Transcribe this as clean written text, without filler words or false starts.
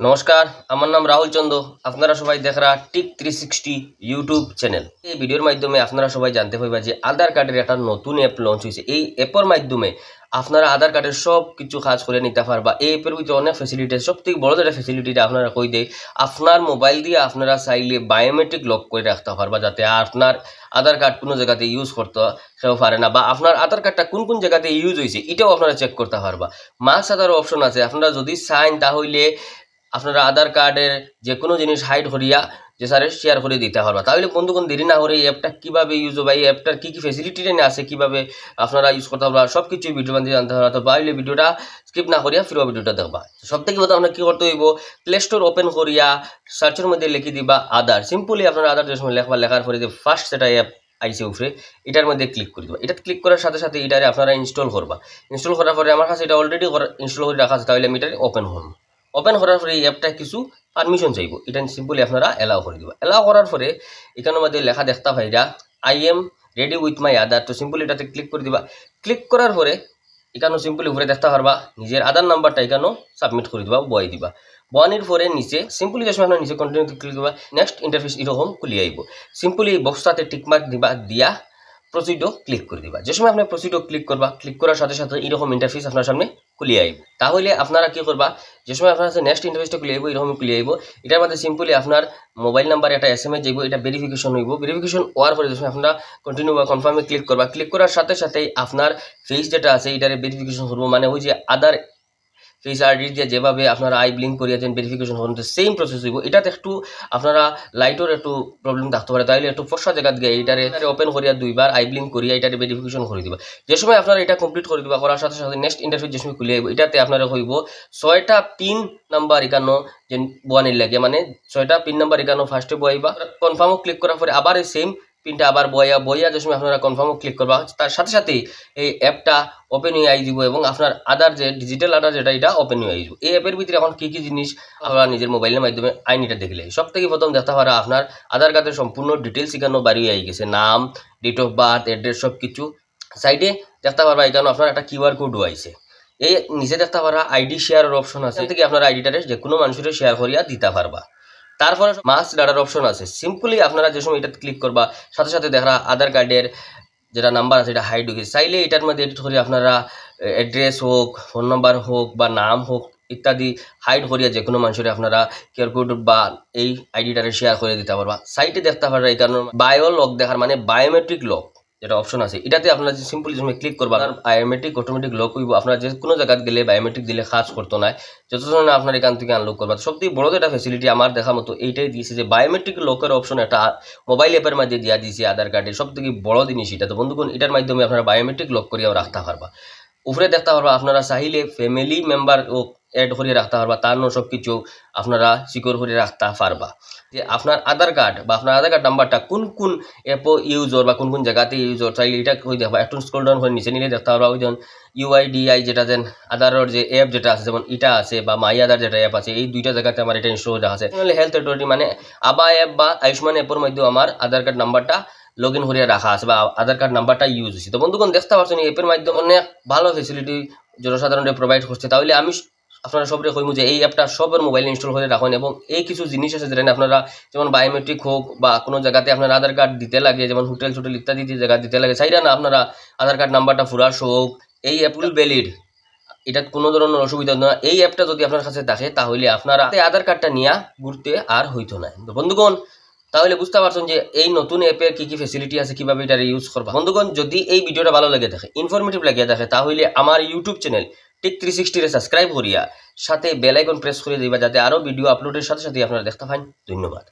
নমস্কার, আমার নাম রাহুল চন্দ্র। আপনারা সবাই দেখরা টিক 360 ইউটিউব চ্যানেল। এই ভিডিওর মাধ্যমে আপনারা সবাই জানতে পারবেন যে আধার কার্ডের একটা নতুন অ্যাপ লঞ্চ হয়েছে। এই অ্যাপের মাধ্যমে আপনারা আধার কার্ডের সব কিছু কাজ করে নিতে পারবা। এই অ্যাপের ভিতরে অনেক ফ্যাসিলিটি, সব থেকে বড় যেটা ফ্যাসিলিটিটা আপনারা কই দেয়, আপনার মোবাইল দিয়ে আপনারা চাইলে বায়োমেট্রিক লক করে রাখতে পারবা, যাতে আপনার আধার কার্ড কোনো জায়গাতে ইউজ করতে কেউ পারে না, বা আপনার আধার কার্ডটা কোন কোন জায়গাতে ইউজ হয়েছে এটাও আপনারা চেক করতে পারবা। মাস আধার অপশন আছে, আপনারা যদি চান তাহলে আপনারা আধার কার্ডের যে কোনো জিনিস হাইড করিয়া যে স্যারের শেয়ার করে দিতে পারবা। তাহলে বন্ধুগণ দেরি না করে এই অ্যাপটা কীভাবে ইউজ হবে, এই অ্যাপটার কী কী ফেসিলিটি আছে, কীভাবে আপনারা ইউজ করতে পারবা, সব কিছুই ভিডিও বানিয়ে জানতে পারবা। তো বাইলে ভিডিওটা স্কিপ না করিয়া ফিরবা ভিডিওটা দেখবা। সব থেকে প্রথমে আপনার কী করতে হইব, প্লে স্টোর ওপেন করিয়া সার্চের মধ্যে লিখে দিবা আধার। সিম্পলি আপনার আধার যে সময় লেখবা, লেখার পরে যে ফার্স্ট সেটা অ্যাপ আইসে উপরে, এটার মধ্যে ক্লিক করে দেবা। এটা ক্লিক করার সাথে সাথে এটারে আপনারা ইনস্টল করবা। ইনস্টল করার পরে আমার কাছে এটা অলরেডি ইনস্টল করে রাখা আছে, তাহলে আমি এটারে ওপেন করব। ওপেন করার পরে এই অ্যাপটা কিছু পারমিশন চাইব, এটা সিম্পলি আপনারা অ্যালাউ করে দেবেন। অ্যালাউ করার পরে এখানের মধ্যে লেখা দেখতে পাইরা I am ready with my Aadhaar. তো সিম্পলি এটাতে ক্লিক করে দিবা। ক্লিক করার পরে এখানেও সিম্পলি উপরে দেখতে পারবা নিজের আধার নাম্বারটা এখানেও সাবমিট করে দিবা, বয় দিবা। বয়ানির পরে নিচে সিম্পলি যে সময় আপনার নিচে কন্টিনিউ ক্লিক করবা, নেক্সট ইন্টারফেস এরকম খুলে আইব। সিম্পলি এই বক্সটাতে টিকমার্ক দিবা, দিয়া প্রসিডও ক্লিক করে দিবা। যে সময় আপনি প্রসিডও ক্লিক করবা, ক্লিক করার সাথে সাথে এরকম ইন্টারফেস আপনার সামনে খুলে আইব। তাহলে আপনারা কি করবা, যে সময় আপনার কাছে নেক্সট ইন্টারফেসটা খুলে আইব, এরকম খুলে আইব। এটার মধ্যে সিম্পলি আপনার মোবাইল নাম্বার একটা SMS যাইব, এটা ভেরিফিকেশন হইব। ভেরিফিকেশন হওয়ার পরে যে সময় আপনারা কন্টিনিউ বা কনফার্মে ক্লিক করবা, ক্লিক করার সাথে সাথেই আপনার ফেস যেটা আছে এটারে ভেরিফিকেশন করবো। মানে ওই যে আধার ফেস আইডি দিয়ে যেভাবে আপনারা আই ব্লিঙ্ক করিয়াছেন ভেরিফিকেশন করুন, সেম প্রসেস হইব। এটাতে একটু আপনারা লাইটের একটু প্রবলেম থাকতে পারে, তাইলে একটু ফর্সা জায়গা গিয়ে এটারে ওপেন করিয়া দুইবার আই ব্লিঙ্ক করিয়া এটারে ভেরিফিকেশন করে দিবা। যে সময় আপনারা এটা কমপ্লিট করে দিবা, করার সাথে সাথে নেক্সট ইন্টারফেস যে সময় খুলে আইব, এটাতে আপনারা হইব 6টা পিন নাম্বার এখানো যে বয়ানির লাগে, মানে 6টা পিন নাম্বার এখানো ফার্স্টে বয়াইবা। কনফার্মও ক্লিক করার পরে আবার এই সেম পিনটা আবার বইয়া যে সময় আপনারা কনফার্মও ক্লিক করবা, তার সাথে সাথেই এই অ্যাপটা ওপেন হয়ে আই দিব এবং আপনার আধার যে ডিজিটাল আধার যেটা এটা ওপেন হয়ে আইব। এই অ্যাপের ভিতরে এখন কী কী জিনিস আপনারা নিজের মোবাইলের মাধ্যমে আইনিটা দেখলে সব থেকে প্রথম দেখতে পারা আপনার আধার কার্ডের সম্পূর্ণ ডিটেলস এখানে বাড়িয়ে আই গেছে, নাম, ডেট অফ বার্থ, অ্যাড্রেস, সব কিছু। সাইডে দেখতে পারবা এখানে আপনার একটা QR কোডও আইছে। এই নিচে দেখতে পারা আইডি শেয়ারের অপশন আছে, থেকে আপনার আইডিটারে যে কোনো মানুষের শেয়ার করিয়া দিতে পারবা। তারপরে মাস্ট ডাটার অপশন আছে। সিম্পলি আপনারা যে সময় এটা ক্লিক করবা, সাথে সাথে দেখা আধার কার্ডের যেটা নাম্বার আছে এটা হাইড হয়ে চাইলে এটার মধ্যে এডিট করে আপনারা অ্যাড্রেস হোক, ফোন নাম্বার হোক বা নাম হোক ইত্যাদি হাইড করিয়া যে কোনো মানুষের আপনারা QR কোড বা এই আইডিটারে শেয়ার করে দিতে পারবা। সাইটে দেখতে পারবা এই কারণে বায়ো লক দেখার মানে বায়োমেট্রিক লক যেটা অপশন আছে, এটাতে আপনারা যে সিম্পলি সময় ক্লিক করবা বায়োমেট্রিক অটোমেটিক লক হইব। আপনারা যে কোনো জায়গায় গেলে বায়োমেট্রিক দিলে কাজ করতো না, যতক্ষণ আপনার এখান থেকে আনলক করবা। সবথেকে বড় যেটা ফ্যাসিলিটি আমার দেখা মতো এইটাই দিয়েছে যে বায়োমেট্রিক লকের অপশন একটা মোবাইল অ্যাপের মধ্যে দিয়া দিয়েছে আধার কার্ডের। সবথেকে বড় জিনিস এটা। তো বন্ধুগণ এটার মাধ্যমে আপনারা বায়োমেট্রিক লক করিয়াও রাখতে পারবা। উপরে দেখতে পারবা আপনারা চাইলে ফ্যামিলি মেম্বার ও অ্যাড করিয়ে রাখতে পারবা, তার সব কিছু আপনারা সিকিউর করে রাখতে পারবা। যে আপনার আধার কার্ড বা আপনার আধার কার্ড নাম্বারটা কোন কোন অ্যাপও ইউজ হর বা কোন কোন জায়গাতে ইউজ হর চাইলে এটা হয়ে দেখবা। একটু স্ক্রল ডাউন করে নিচে নিলে দেখতে পারবা ওই যেমন UIDI যেটা যেন আধারের যে অ্যাপ যেটা আছে, যেমন এটা আছে বা মাই আধার যেটা অ্যাপ আছে, এই দুইটা জায়গাতে আমার এটা ইনস্টল করা আছে। হেলথ অথরিটি মানে আবা অ্যাপ বা আয়ুষ্মান অ্যাপের মধ্যেও আমার আধার কার্ড নাম্বারটা লগ ইন করিয়া রাখা আছে বা আধার কার্ড নাম্বারটা ইউজ হচ্ছে। তো বন্ধুগণ দেখতে পাচ্ছেন এই অ্যাপের মাধ্যমে অনেক ভালো ফেসিলিটি জনসাধারণের প্রোভাইড করছে। তাহলে আমি আপনারা সবরে কইমু যে এই অ্যাপটা সবার মোবাইলে ইনস্টল করে রাখুন এবং এই কিছু জিনিস আছে যেটা আপনারা যেমন বায়োমেট্রিক হোক বা কোনো জায়গাতে আপনার আধার কার্ড দিতে লাগে, যেমন হোটেল টোটেল ইত্যাদি জায়গা দিতে লাগে, চাইরা না আপনারা আধার কার্ড নাম্বারটা ফুরাস হোক, এই অ্যাপগুলো ভ্যালিড, এটা কোনো ধরনের অসুবিধা না। এই অ্যাপটা যদি আপনার কাছে থাকে তাহলে আপনারা আধার কার্ডটা নিয়ে ঘুরতে আর হইতো না। তো বন্ধুগণ তাহলে বুঝতে পারছেন যে এই নতুন অ্যাপের কী কী ফেসিলিটি আছে, কীভাবে এটা ইউজ করবা। বন্ধুগণ যদি এই ভিডিওটা ভালো লেগে থাকে, ইনফরমেটিভ লাগিয়ে থাকে, তাহলে আমার ইউটিউব চ্যানেল টিক 360 সাবস্ক্রাইব করিয়া সাথে বেল আইকন প্রেস করে দিবা, যাতে আরও ভিডিও আপলোডের সাথে সাথে আপনারা দেখতে পান। ধন্যবাদ।